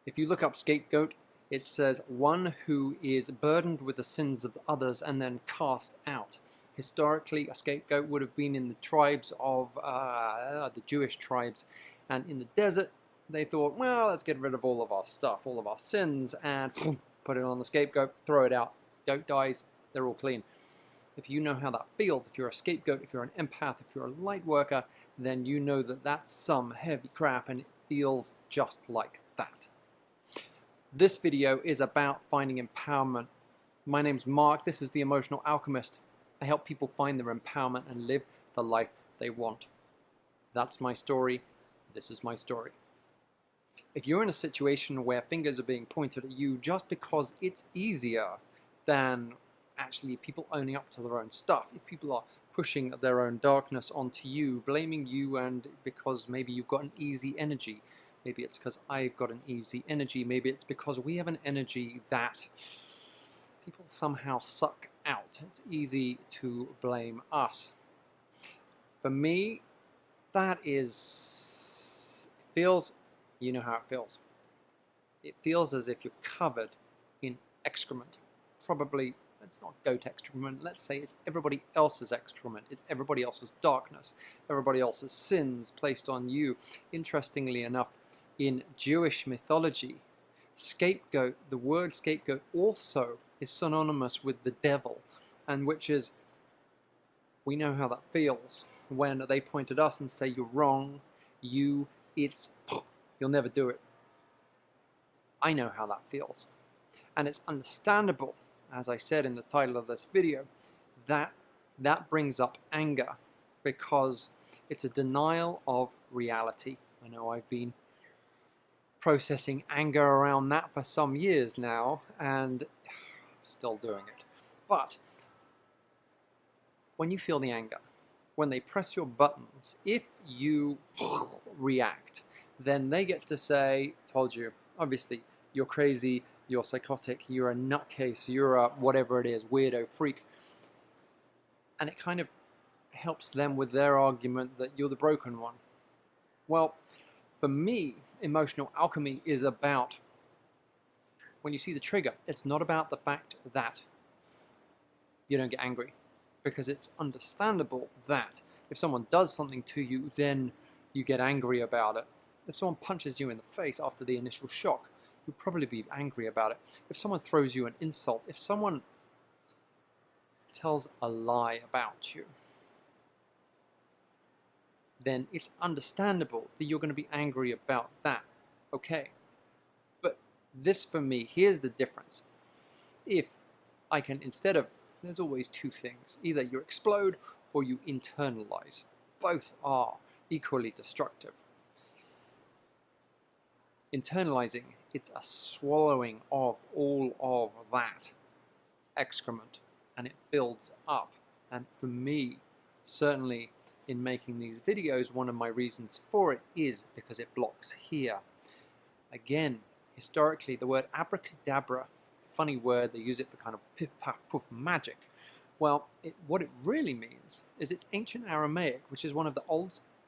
If you look up scapegoat, it says one who is burdened with the sins of others and then cast out. Historically, a scapegoat would have been in the tribes of the Jewish tribes, and in the desert, they thought, well, let's get rid of all of our stuff, all of our sins, and put it on the scapegoat, throw it out. Goat dies, they're all clean. If you know how that feels, if you're a scapegoat, if you're an empath, if you're a light worker, then you know that that's some heavy crap, and it feels just like that. This video is about finding empowerment. My name's Mark, this is The Emotional Alchemist. I help people find their empowerment and live the life they want. That's my story, this is my story. If you're in a situation where fingers are being pointed at you just because it's easier than actually people owning up to their own stuff, if people are pushing their own darkness onto you, blaming you, and because maybe you've got an easy energy, maybe it's because I've got an easy energy, maybe it's because we have an energy that people somehow suck out. It's easy to blame us. For me, that is, it feels, you know how it feels. It feels as if you're covered in excrement. Probably, let's not goat excrement, let's say it's everybody else's excrement. It's everybody else's darkness, everybody else's sins placed on you. Interestingly enough, in Jewish mythology, scapegoat, the word scapegoat also is synonymous with the devil, and which is, we know how that feels when they point at us and say you're wrong, you'll never do it. I know how that feels, and it's understandable, as I said in the title of this video, that brings up anger because it's a denial of reality. I know I've been processing anger around that for some years now and still doing it. But when you feel the anger, when they press your buttons, if you react, then they get to say, told you, obviously, you're crazy, you're psychotic, you're a nutcase, you're a whatever it is, weirdo, freak. And it kind of helps them with their argument that you're the broken one. Well, for me, emotional alchemy is about, when you see the trigger, it's not about the fact that you don't get angry, because it's understandable that if someone does something to you, then you get angry about it. If someone punches you in the face after the initial shock, you'll probably be angry about it. If someone throws you an insult, if someone tells a lie about you, then it's understandable that you're going to be angry about that. Okay. But this, for me, here's the difference. If I can, instead of, there's always two things. Either you explode or you internalize. Both are equally destructive. Internalizing, it's a swallowing of all of that excrement, and it builds up. And for me, certainly in making these videos, one of my reasons for it is because it blocks here. Again, historically, the word abracadabra, funny word, they use it for kind of piff, paff, poof magic. Well, what it really means is it's ancient Aramaic, which is one of the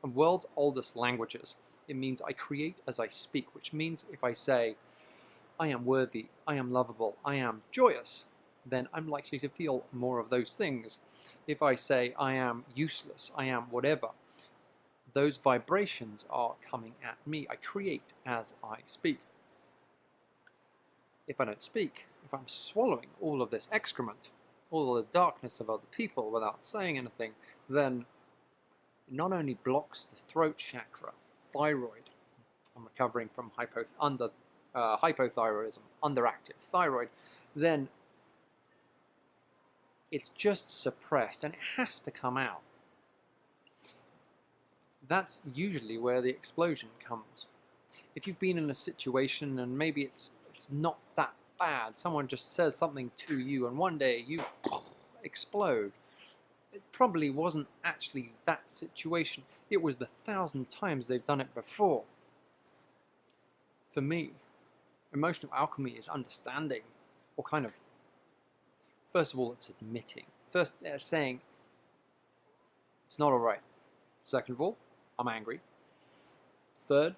world's oldest languages. It means I create as I speak, which means if I say, I am worthy, I am lovable, I am joyous, then I'm likely to feel more of those things. If I say I am useless, I am whatever, those vibrations are coming at me. I create as I speak. If I don't speak, if I'm swallowing all of this excrement, all of the darkness of other people without saying anything, then it not only blocks the throat chakra, thyroid, I'm recovering from hypothyroidism, underactive thyroid, then it's just suppressed and it has to come out. That's usually where the explosion comes. If you've been in a situation and maybe it's not that bad, someone just says something to you and one day you explode, it probably wasn't actually that situation. It was the 1,000 times they've done it before. For me, emotional alchemy is understanding, or kind of, first of all, it's admitting. First, they're saying, it's not all right. Second of all, I'm angry. Third,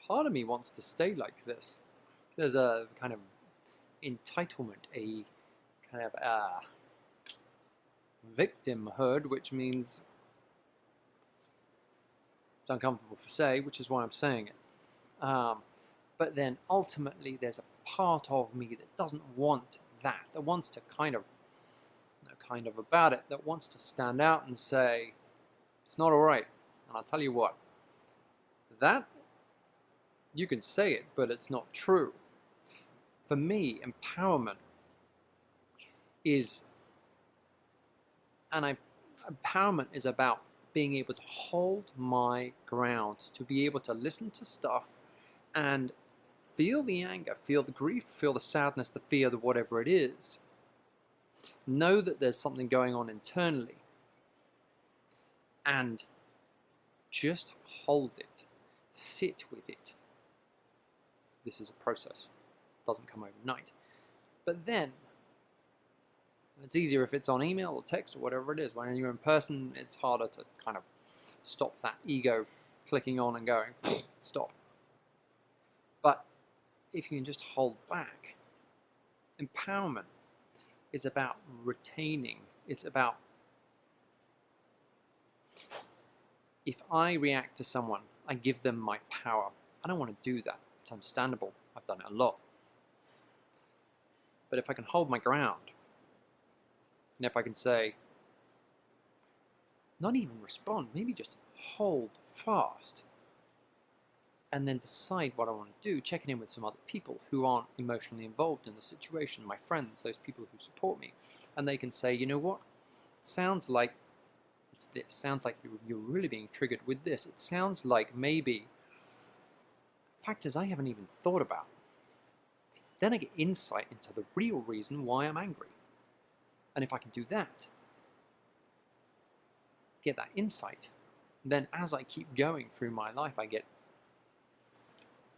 part of me wants to stay like this. There's a kind of entitlement, a kind of victimhood, which means it's uncomfortable to say, which is why I'm saying it. But then ultimately there's a part of me that doesn't want that wants to kind of about it, that wants to stand out and say, it's not all right. And I'll tell you what, that, you can say it, but it's not true. For me, empowerment is, empowerment is about being able to hold my ground, to be able to listen to stuff and feel the anger, feel the grief, feel the sadness, the fear, the whatever it is. Know that there's something going on internally and just hold it, sit with it. This is a process, it doesn't come overnight. But then, it's easier if it's on email or text or whatever it is. When you're in person, it's harder to kind of stop that ego clicking on and going, stop. But if you can just hold back, empowerment is about retaining. It's about, if I react to someone, I give them my power. I don't want to do that. It's understandable. I've done it a lot. But if I can hold my ground, and if I can say, not even respond, maybe just hold fast, and then decide what I want to do, checking in with some other people who aren't emotionally involved in the situation, my friends, those people who support me, and they can say, you know what, it sounds like it's this, sounds like you're really being triggered with this, it sounds like maybe factors I haven't even thought about. Then I get insight into the real reason why I'm angry. And if I can do that, get that insight, then as I keep going through my life, I get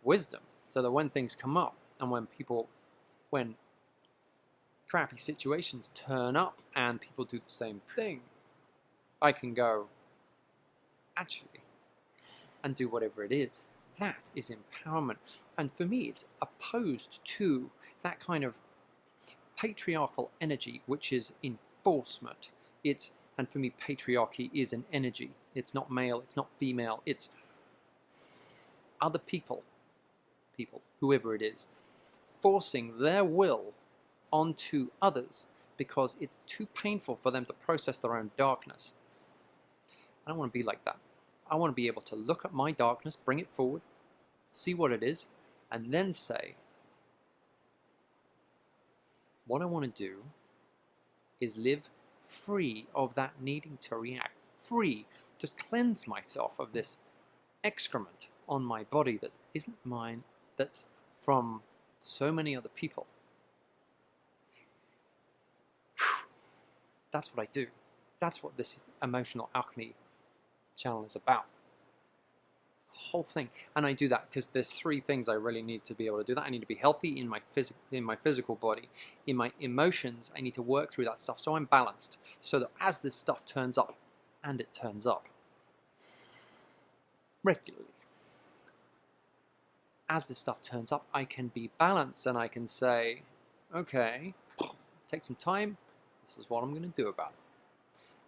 wisdom, so that when things come up and when crappy situations turn up and people do the same thing, I can go, actually, and do whatever it is. That is empowerment. And for me, it's opposed to that kind of patriarchal energy, which is enforcement. And for me, patriarchy is an energy. It's not male, it's not female, it's other people, whoever it is, forcing their will onto others because it's too painful for them to process their own darkness. I don't want to be like that. I want to be able to look at my darkness, bring it forward, see what it is, and then say, what I want to do is live free of that needing to react, free, just cleanse myself of this excrement on my body that isn't mine, that's from so many other people. That's what I do. That's what this emotional alchemy channel is about. The whole thing. And I do that because there's three things I really need to be able to do that. I need to be healthy in my physical body. In my emotions, I need to work through that stuff so I'm balanced. So that as this stuff turns up, and it turns up regularly, as this stuff turns up, I can be balanced and I can say, okay, take some time, this is what I'm going to do about it.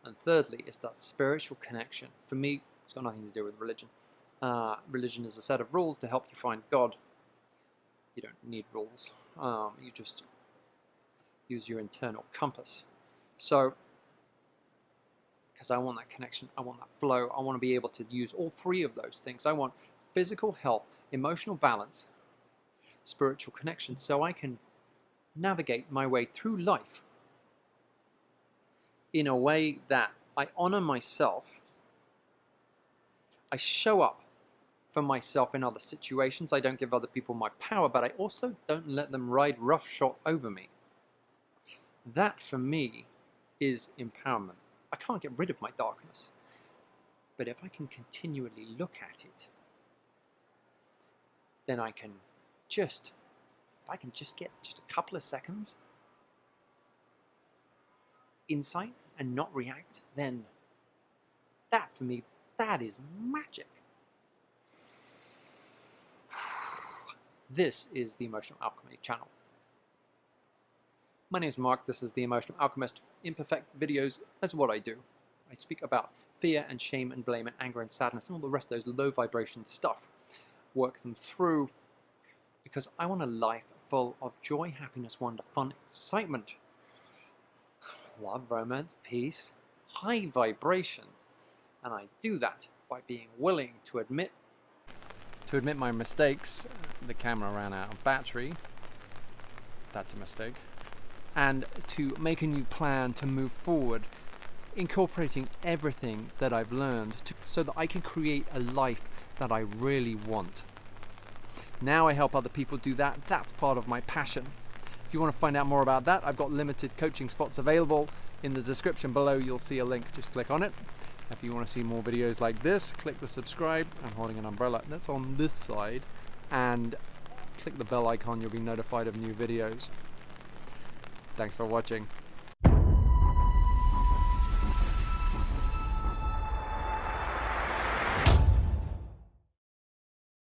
And thirdly, it's that spiritual connection. For me, it's got nothing to do with religion. Religion is a set of rules to help you find God. You don't need rules. You just use your internal compass. So, because I want that connection, I want that flow, I want to be able to use all three of those things. I want physical health, emotional balance, spiritual connection, so I can navigate my way through life in a way that I honor myself, I show up for myself in other situations, I don't give other people my power, but I also don't let them ride roughshod over me. That for me is empowerment. I can't get rid of my darkness, but if I can continually look at it, then I can just, if I can just get just a couple of seconds insight and not react, then that for me, that is magic. This is the Emotional Alchemy channel. My name is Mark, this is the Emotional Alchemist. Imperfect videos is what I do. I speak about fear and shame and blame and anger and sadness and all the rest of those low vibration stuff. Work them through because I want a life full of joy, happiness, wonder, fun, excitement, love, romance, peace, high vibration. And I do that by being willing to admit my mistakes. The camera ran out of battery. That's a mistake. And to make a new plan to move forward, incorporating everything that I've learned so that I can create a life that I really want. Now I help other people do that. That's part of my passion. If you want to find out more about that, I've got limited coaching spots available. In the description below, you'll see a link. Just click on it. If you want to see more videos like this, click the subscribe. I'm holding an umbrella that's on this side. And click the bell icon. You'll be notified of new videos. Thanks for watching.